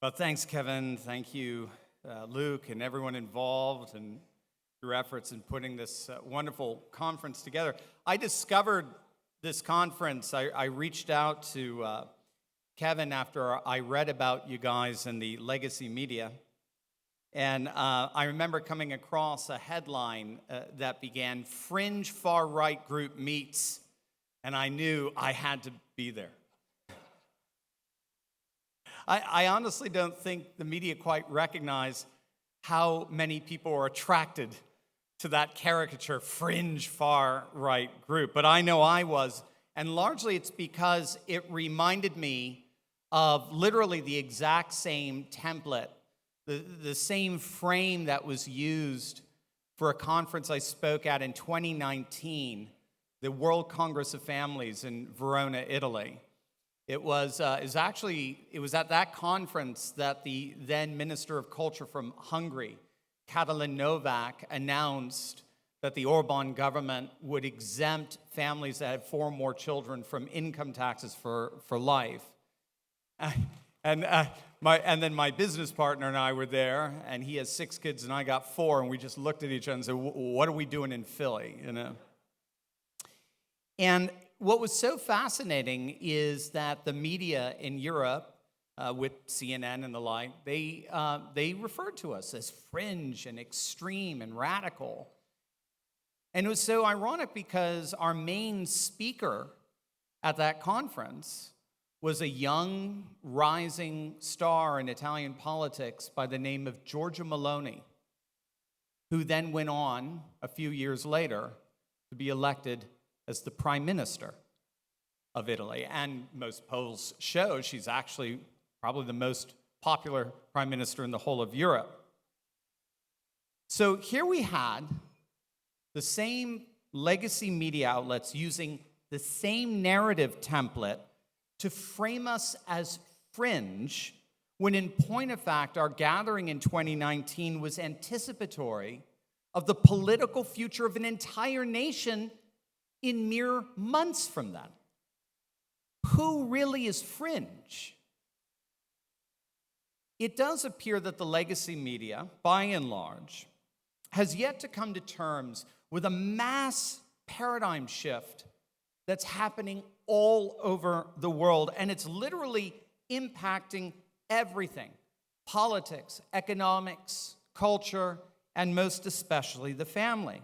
Well, thanks, Kevin. Thank you, Luke, and everyone involved and your efforts in putting this wonderful conference together. I discovered this conference. I reached out to Kevin after I read about you guys in the legacy media. And I remember coming across a headline that began, "Fringe Far-Right Group Meets," and I knew I had to be there. I honestly don't think the media quite recognize how many people are attracted to that caricature, fringe far-right group. But I know I was, and largely it's because it reminded me of literally the exact same template, the same frame that was used for a conference I spoke at in 2019, the World Congress of Families in Verona, Italy. It was at that conference that the then Minister of Culture from Hungary, Katalin Novak, announced that the Orban government would exempt families that had 4 or more children from income taxes for life. And then my business partner and I were there, and he has 6 kids and I got 4, and we just looked at each other and said, "What are we doing in Philly?" You know. And what was so fascinating is that the media in Europe, with CNN and the like, they referred to us as fringe and extreme and radical. And it was so ironic because our main speaker at that conference was a young, rising star in Italian politics by the name of Giorgia Meloni, who then went on a few years later to be elected as the Prime Minister of Italy. And most polls show she's actually probably the most popular Prime Minister in the whole of Europe. So here we had the same legacy media outlets using the same narrative template to frame us as fringe, when in point of fact, our gathering in 2019 was anticipatory of the political future of an entire nation in mere months from then. Who really is fringe? It does appear that the legacy media, by and large, has yet to come to terms with a mass paradigm shift that's happening all over the world, and it's literally impacting everything: politics, economics, culture, and most especially the family.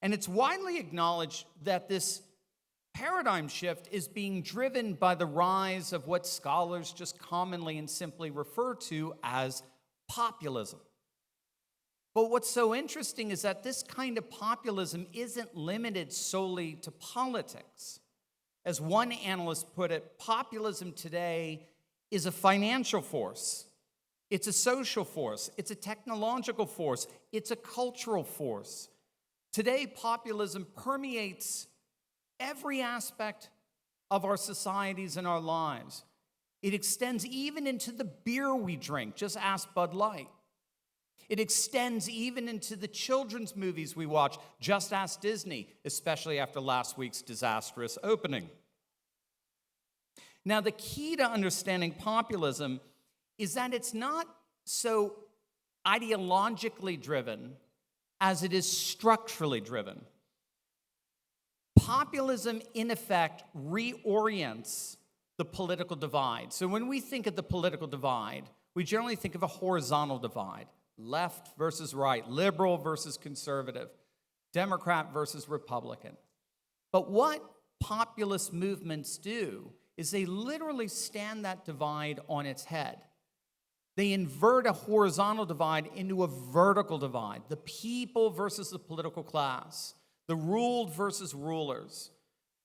And it's widely acknowledged that this paradigm shift is being driven by the rise of what scholars just commonly and simply refer to as populism. But what's so interesting is that this kind of populism isn't limited solely to politics. As one analyst put it, populism today is a financial force, it's a social force, it's a technological force, it's a cultural force. Today, populism permeates every aspect of our societies and our lives. It extends even into the beer we drink. Just ask Bud Light. It extends even into the children's movies we watch. Just ask Disney, especially after last week's disastrous opening. Now, the key to understanding populism is that it's not so ideologically driven as it is structurally driven. Populism, in effect, reorients the political divide. So when we think of the political divide, we generally think of a horizontal divide: left versus right, liberal versus conservative, Democrat versus Republican. But what populist movements do is they literally stand that divide on its head. They invert a horizontal divide into a vertical divide: the people versus the political class, the ruled versus rulers,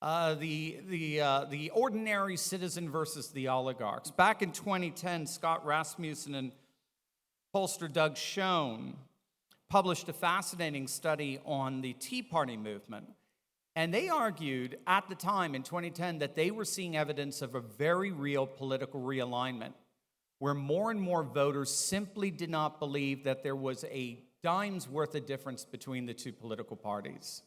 the ordinary citizen versus the oligarchs. Back in 2010, Scott Rasmussen and pollster Doug Schoen published a fascinating study on the Tea Party movement. And they argued at the time in 2010 that they were seeing evidence of a very real political realignment, where more and more voters simply did not believe that there was a dime's worth of difference between the two political parties.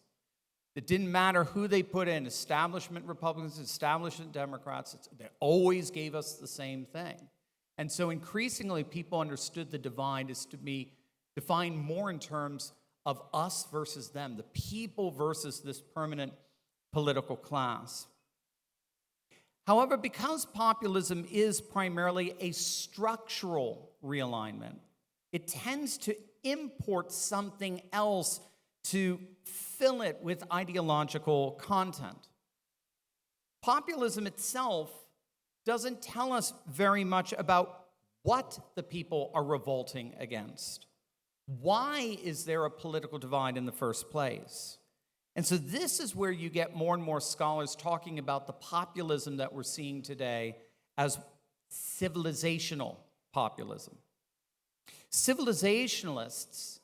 It didn't matter who they put in, establishment Republicans, establishment Democrats, they always gave us the same thing. And so increasingly, people understood the divide is to be defined more in terms of us versus them, the people versus this permanent political class. However, because populism is primarily a structural realignment, it tends to import something else to fill it with ideological content. Populism itself doesn't tell us very much about what the people are revolting against. Why is there a political divide in the first place? And so this is where you get more and more scholars talking about the populism that we're seeing today as civilizational populism. Civilizationalists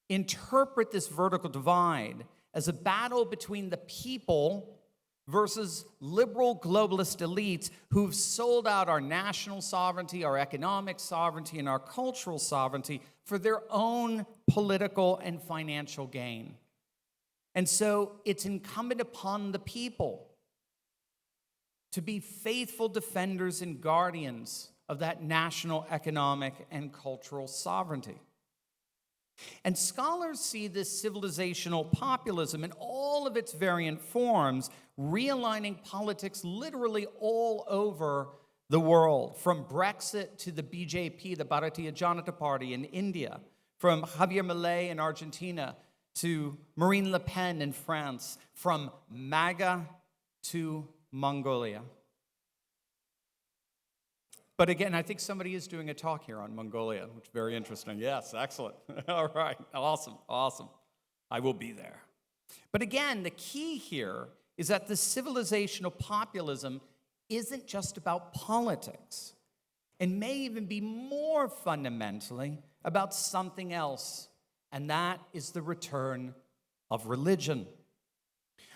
interpret this vertical divide as a battle between the people versus liberal globalist elites who've sold out our national sovereignty, our economic sovereignty, and our cultural sovereignty for their own political and financial gain. And so it's incumbent upon the people to be faithful defenders and guardians of that national economic and cultural sovereignty. And scholars see this civilizational populism in all of its variant forms, realigning politics literally all over the world, from Brexit to the BJP, the Bharatiya Janata Party in India, from Javier Milei in Argentina to Marine Le Pen in France, from MAGA to Mongolia. But again, I think somebody is doing a talk here on Mongolia, which is very interesting. Yes, excellent. All right, awesome. I will be there. But again, the key here is that the civilizational populism isn't just about politics, and may even be more fundamentally about something else, and that is the return of religion.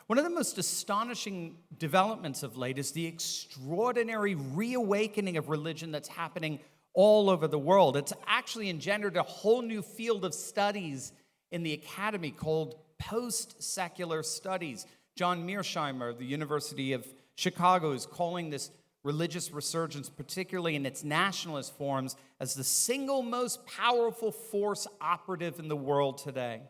One of the most astonishing developments of late is the extraordinary reawakening of religion that's happening all over the world. It's actually engendered a whole new field of studies in the academy called post-secular studies. John Mearsheimer of the University of Chicago is calling this religious resurgence, particularly in its nationalist forms, as the single most powerful force operative in the world today.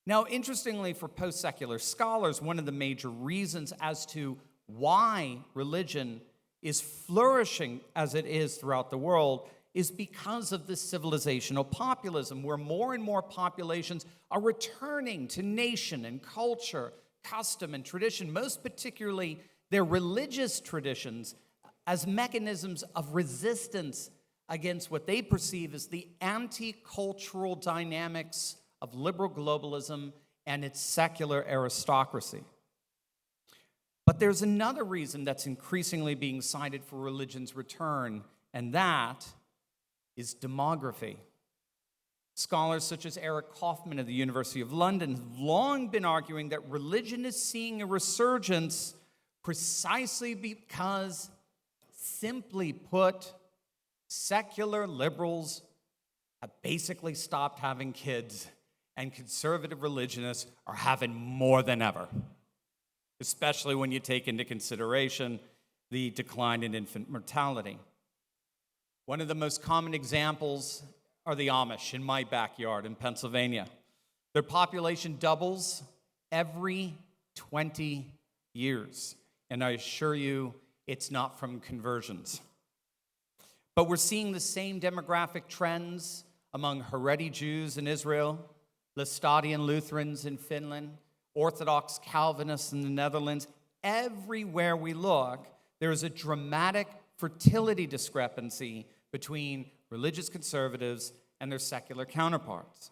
Now, interestingly, for post-secular scholars, one of the major reasons as to why religion is flourishing as it is throughout the world is because of this civilizational populism, where more and more populations are returning to nation and culture, custom and tradition, most particularly their religious traditions, as mechanisms of resistance against what they perceive as the anti-cultural dynamics of liberal globalism and its secular aristocracy. But there's another reason that's increasingly being cited for religion's return, and that is demography. Scholars such as Eric Kaufman of the University of London have long been arguing that religion is seeing a resurgence precisely because, simply put, secular liberals have basically stopped having kids, and conservative religionists are having more than ever, especially when you take into consideration the decline in infant mortality. One of the most common examples are the Amish in my backyard in Pennsylvania. Their population doubles every 20 years, and I assure you it's not from conversions. But we're seeing the same demographic trends among Haredi Jews in Israel, Laestadian Lutherans in Finland, Orthodox Calvinists in the Netherlands. Everywhere we look, there is a dramatic fertility discrepancy between religious conservatives and their secular counterparts.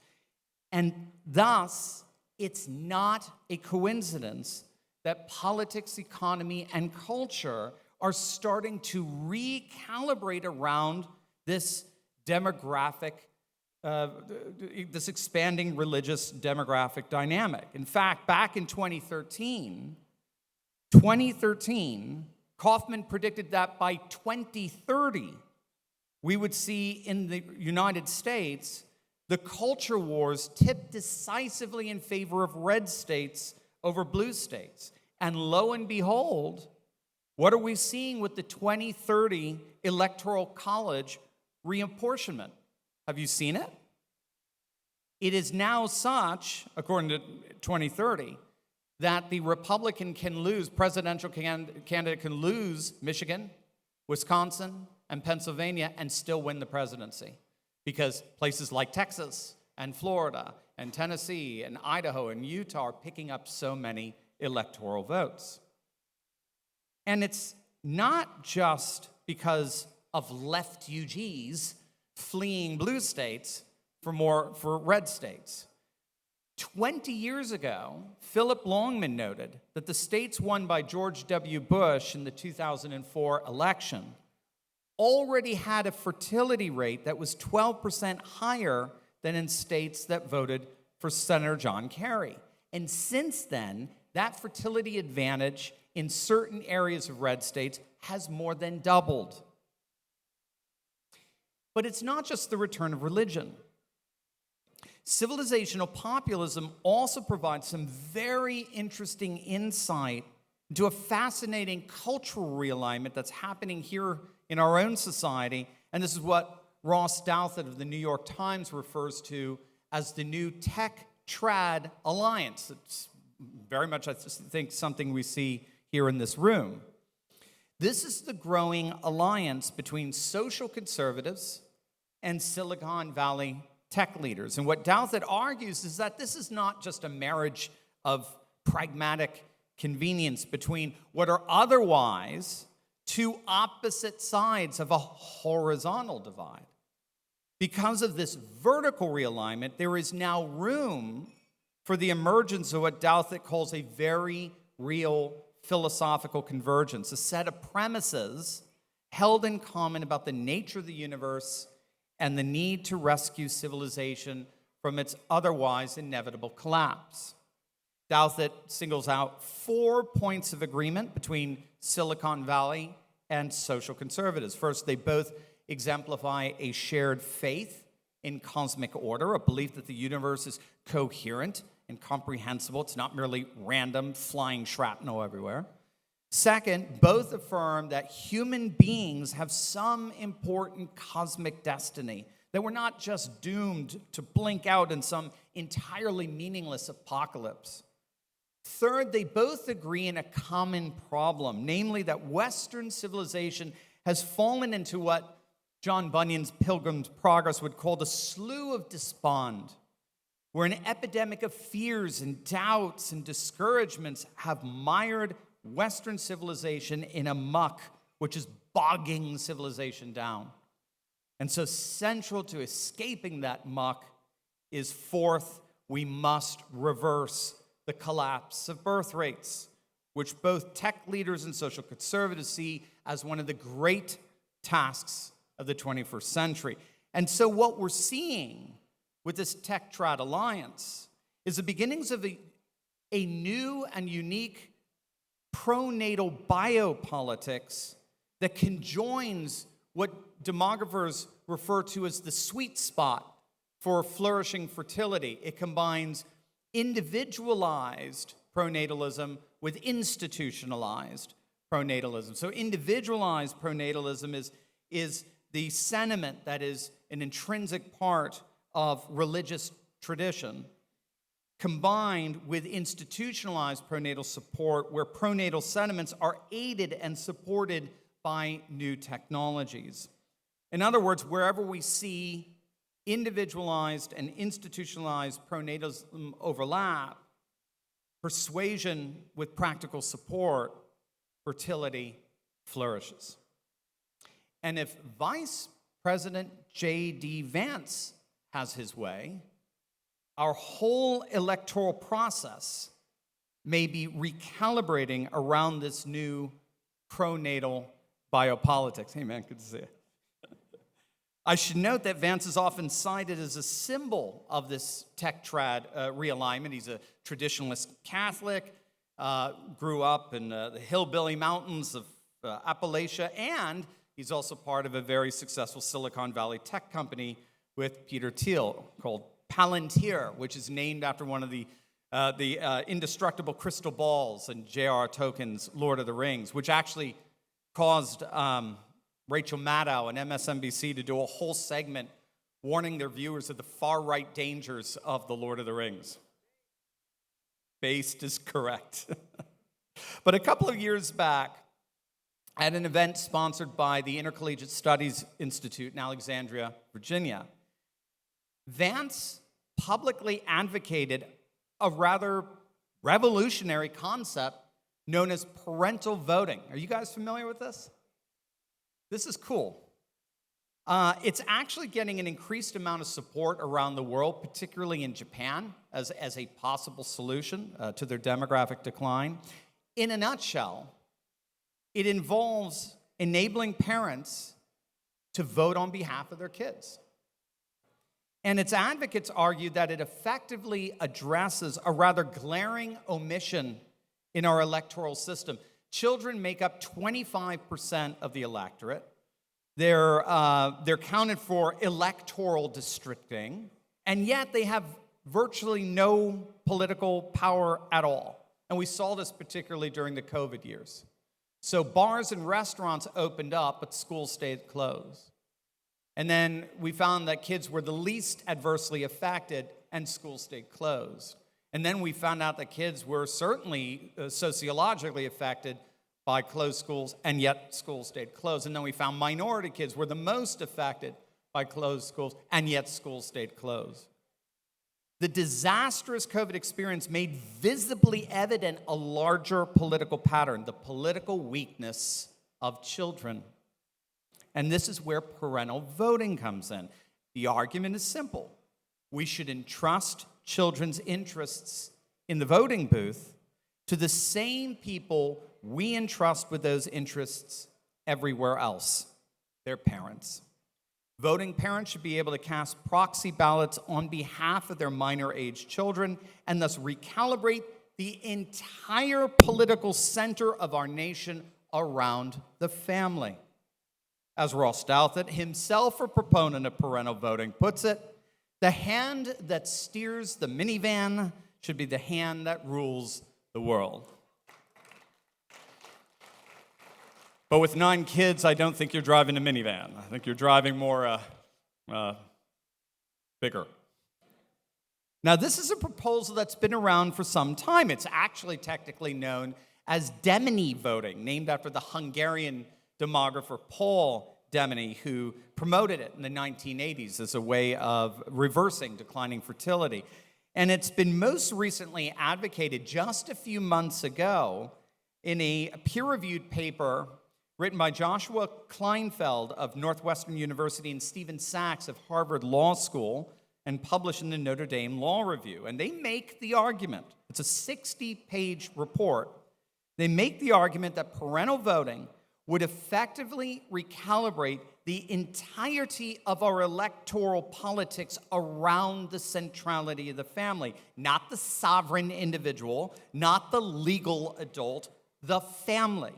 And thus, it's not a coincidence that politics, economy, and culture are starting to recalibrate around this demographic, this expanding religious demographic dynamic. In fact, back in 2013, Kaufman predicted that by 2030, we would see in the United States the culture wars tip decisively in favor of red states over blue states. And lo and behold, What are we seeing with the 2030 Electoral College reapportionment? Have you seen it? It is now such, according to 2030, that the Republican can lose, presidential candidate can lose Michigan, Wisconsin, and Pennsylvania and still win the presidency. Because places like Texas and Florida and Tennessee and Idaho and Utah are picking up so many electoral votes. And it's not just because of left UGs fleeing blue states for red states. 20 years ago, Philip Longman noted that the states won by George W. Bush in the 2004 election already had a fertility rate that was 12% higher than in states that voted for Senator John Kerry. And since then, that fertility advantage in certain areas of red states has more than doubled. But it's not just the return of religion. Civilizational populism also provides some very interesting insight into a fascinating cultural realignment that's happening here in our own society. And this is what Ross Douthat of the New York Times refers to as the new tech-trad alliance. It's very much, I think, something we see here in this room. This is the growing alliance between social conservatives and Silicon Valley tech leaders. And what Douthat argues is that this is not just a marriage of pragmatic convenience between what are otherwise two opposite sides of a horizontal divide. Because of this vertical realignment, there is now room for the emergence of what Douthat calls a very real philosophical convergence, a set of premises held in common about the nature of the universe and the need to rescue civilization from its otherwise inevitable collapse. Douthat singles out 4 points of agreement between Silicon Valley and social conservatives. First, they both exemplify a shared faith in cosmic order, a belief that the universe is coherent and comprehensible. It's not merely random flying shrapnel everywhere. Second, both affirm that human beings have some important cosmic destiny, that we're not just doomed to blink out in some entirely meaningless apocalypse. Third, they both agree in a common problem, namely that Western civilization has fallen into what John Bunyan's Pilgrim's Progress would call the slough of despond, where an epidemic of fears and doubts and discouragements have mired Western civilization in a muck which is bogging civilization down. And so central to escaping that muck is fourth, we must reverse the collapse of birth rates, which both tech leaders and social conservatives see as one of the great tasks of the 21st century. And so what we're seeing with this tech-trad alliance is the beginnings of a new and unique pronatal biopolitics that conjoins what demographers refer to as the sweet spot for flourishing fertility. It combines individualized pronatalism with institutionalized pronatalism. So individualized pronatalism is the sentiment that is an intrinsic part of religious tradition, combined with institutionalized pronatal support, where pronatal sentiments are aided and supported by new technologies. In other words, wherever we see individualized and institutionalized pronatalism overlap, persuasion with practical support, fertility flourishes. And if Vice President J.D. Vance has his way, our whole electoral process may be recalibrating around this new pronatal biopolitics. Hey, man, good to see you. I should note that Vance is often cited as a symbol of this tech-trad realignment. He's a traditionalist Catholic, grew up in the hillbilly mountains of Appalachia, and he's also part of a very successful Silicon Valley tech company with Peter Thiel called Palantir, which is named after one of the indestructible crystal balls in J.R.R. Tolkien's Lord of the Rings, which actually caused Rachel Maddow and MSNBC to do a whole segment warning their viewers of the far-right dangers of The Lord of the Rings. Based is correct. But a couple of years back, at an event sponsored by the Intercollegiate Studies Institute in Alexandria, Virginia, Vance publicly advocated a rather revolutionary concept known as parental voting. Are you guys familiar with this? This is cool. It's actually getting an increased amount of support around the world, particularly in Japan, as a possible solution to their demographic decline. In a nutshell, it involves enabling parents to vote on behalf of their kids. And its advocates argue that it effectively addresses a rather glaring omission in our electoral system. Children make up 25% of the electorate. They're counted for electoral districting, and yet they have virtually no political power at all. And we saw this particularly during the COVID years. So bars and restaurants opened up, but schools stayed closed. And then we found that kids were the least adversely affected, and schools stayed closed. And then we found out that kids were certainly sociologically affected by closed schools, and yet schools stayed closed. And then we found minority kids were the most affected by closed schools, and yet schools stayed closed. The disastrous COVID experience made visibly evident a larger political pattern, the political weakness of children. And this is where parental voting comes in. The argument is simple. We should entrust children's interests in the voting booth to the same people we entrust with those interests everywhere else, their parents. Voting parents should be able to cast proxy ballots on behalf of their minor-age children and thus recalibrate the entire political center of our nation around the family. As Ross Douthat, himself a proponent of parental voting, puts it, the hand that steers the minivan should be the hand that rules the world. But with 9 kids, I don't think you're driving a minivan. I think you're driving more bigger. Now, this is a proposal that's been around for some time. It's actually technically known as Demeny voting, named after the Hungarian demographer Paul Demeny, who promoted it in the 1980s as a way of reversing declining fertility. And it's been most recently advocated just a few months ago in a peer-reviewed paper written by Joshua Kleinfeld of Northwestern University and Stephen Sachs of Harvard Law School, and published in the Notre Dame Law Review. And they make the argument, it's a 60-page report, they make the argument that parental voting would effectively recalibrate the entirety of our electoral politics around the centrality of the family, not the sovereign individual, not the legal adult, the family.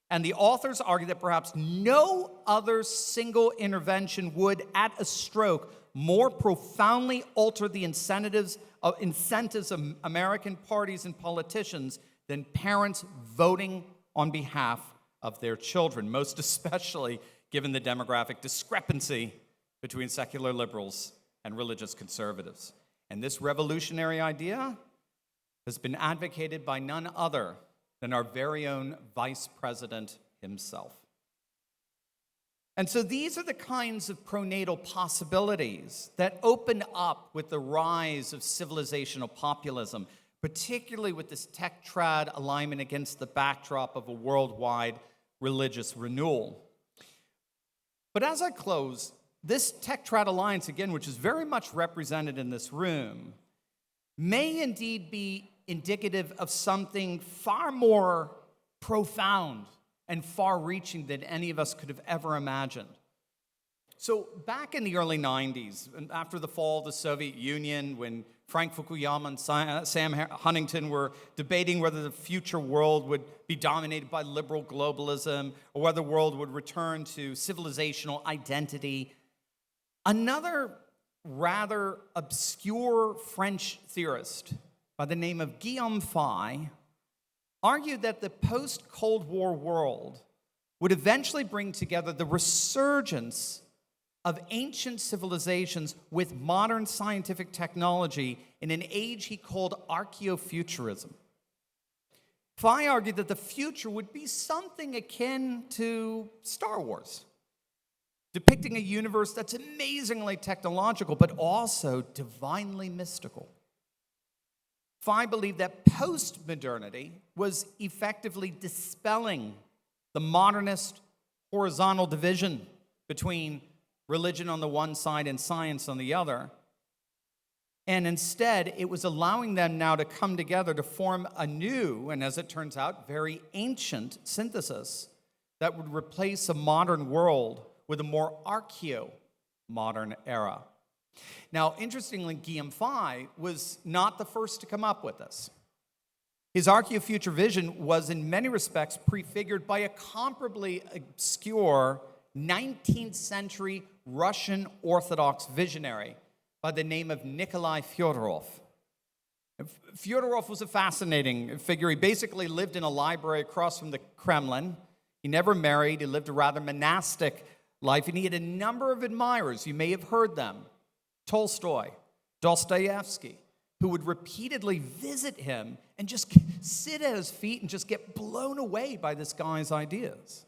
And the authors argue that perhaps no other single intervention would, at a stroke, more profoundly alter the incentives of American parties and politicians than parents voting on behalf of their children, most especially given the demographic discrepancy between secular liberals and religious conservatives. And this revolutionary idea has been advocated by none other than our very own vice president himself. And so these are the kinds of pronatal possibilities that open up with the rise of civilizational populism, particularly with this tech-trad alignment against the backdrop of a worldwide religious renewal. But as I close, this tech-trad alliance, again, which is very much represented in this room, may indeed be indicative of something far more profound and far-reaching than any of us could have ever imagined. So back in the early 90s, after the fall of the Soviet Union, when Frank Fukuyama and Sam Huntington were debating whether the future world would be dominated by liberal globalism or whether the world would return to civilizational identity, another rather obscure French theorist by the name of Guillaume Faye argued that the post-Cold War world would eventually bring together the resurgence of ancient civilizations with modern scientific technology in an age he called archaeofuturism. Phi argued that the future would be something akin to Star Wars, depicting a universe that's amazingly technological, but also divinely mystical. Phi believed that post-modernity was effectively dispelling the modernist horizontal division between religion on the one side and science on the other. And instead, it was allowing them now to come together to form a new, and as it turns out, very ancient synthesis that would replace a modern world with a more archaeo-modern era. Now, interestingly, Guillaume Phi was not the first to come up with this. His archaeofuture vision was in many respects prefigured by a comparably obscure 19th century Russian Orthodox visionary by the name of Nikolai Fyodorov. Fyodorov was a fascinating figure. He basically lived in a library across from the Kremlin. He never married. He lived a rather monastic life, and he had a number of admirers. You may have heard them. Tolstoy, Dostoevsky, who would repeatedly visit him and just sit at his feet and just get blown away by this guy's ideas.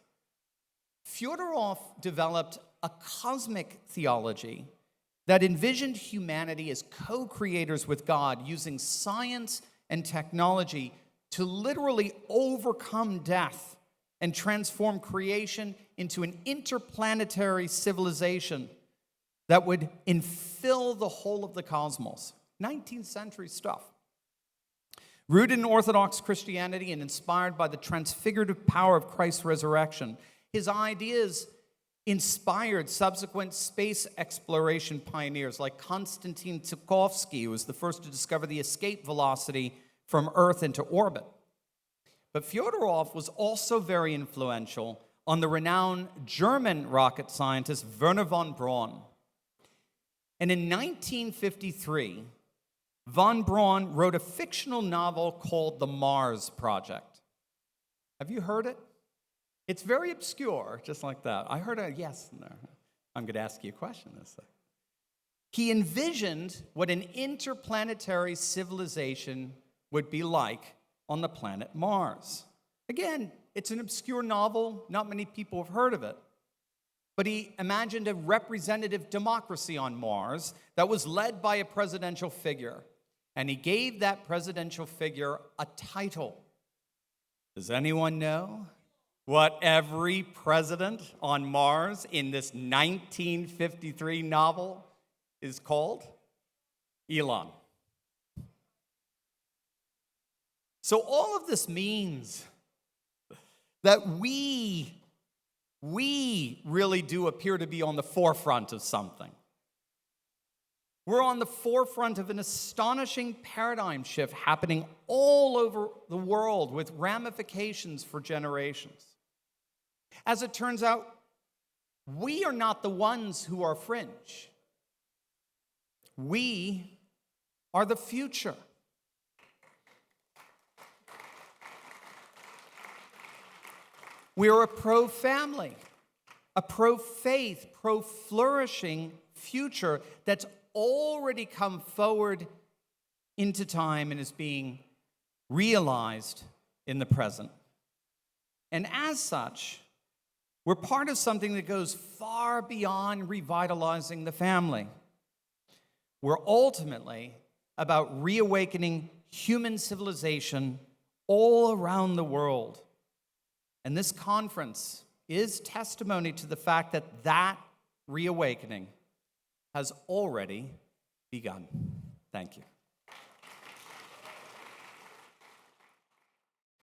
Fyodorov developed a cosmic theology that envisioned humanity as co-creators with God, using science and technology to literally overcome death and transform creation into an interplanetary civilization that would infill the whole of the cosmos. 19th century stuff. Rooted in Orthodox Christianity and inspired by the transfigurative power of Christ's resurrection, his ideas inspired subsequent space exploration pioneers like Konstantin Tsiolkovsky, who was the first to discover the escape velocity from Earth into orbit. But Fyodorov was also very influential on the renowned German rocket scientist Wernher von Braun. And in 1953, von Braun wrote a fictional novel called The Mars Project. Have you heard it? It's very obscure, just like that. I heard a yes in there. I'm going to ask you a question this way. He envisioned what an interplanetary civilization would be like on the planet Mars. Again, it's an obscure novel. Not many people have heard of it. But he imagined a representative democracy on Mars that was led by a presidential figure. And he gave that presidential figure a title. Does anyone know what every president on Mars in this 1953 novel is called? Elon. So all of this means that we really do appear to be on the forefront of something. We're on the forefront of an astonishing paradigm shift happening all over the world with ramifications for generations. As it turns out, we are not the ones who are fringe. We are the future. We are a pro-family, a pro-faith, pro-flourishing future that's already come forward into time and is being realized in the present. And as such, we're part of something that goes far beyond revitalizing the family. We're ultimately about reawakening human civilization all around the world. And this conference is testimony to the fact that that reawakening has already begun. Thank you.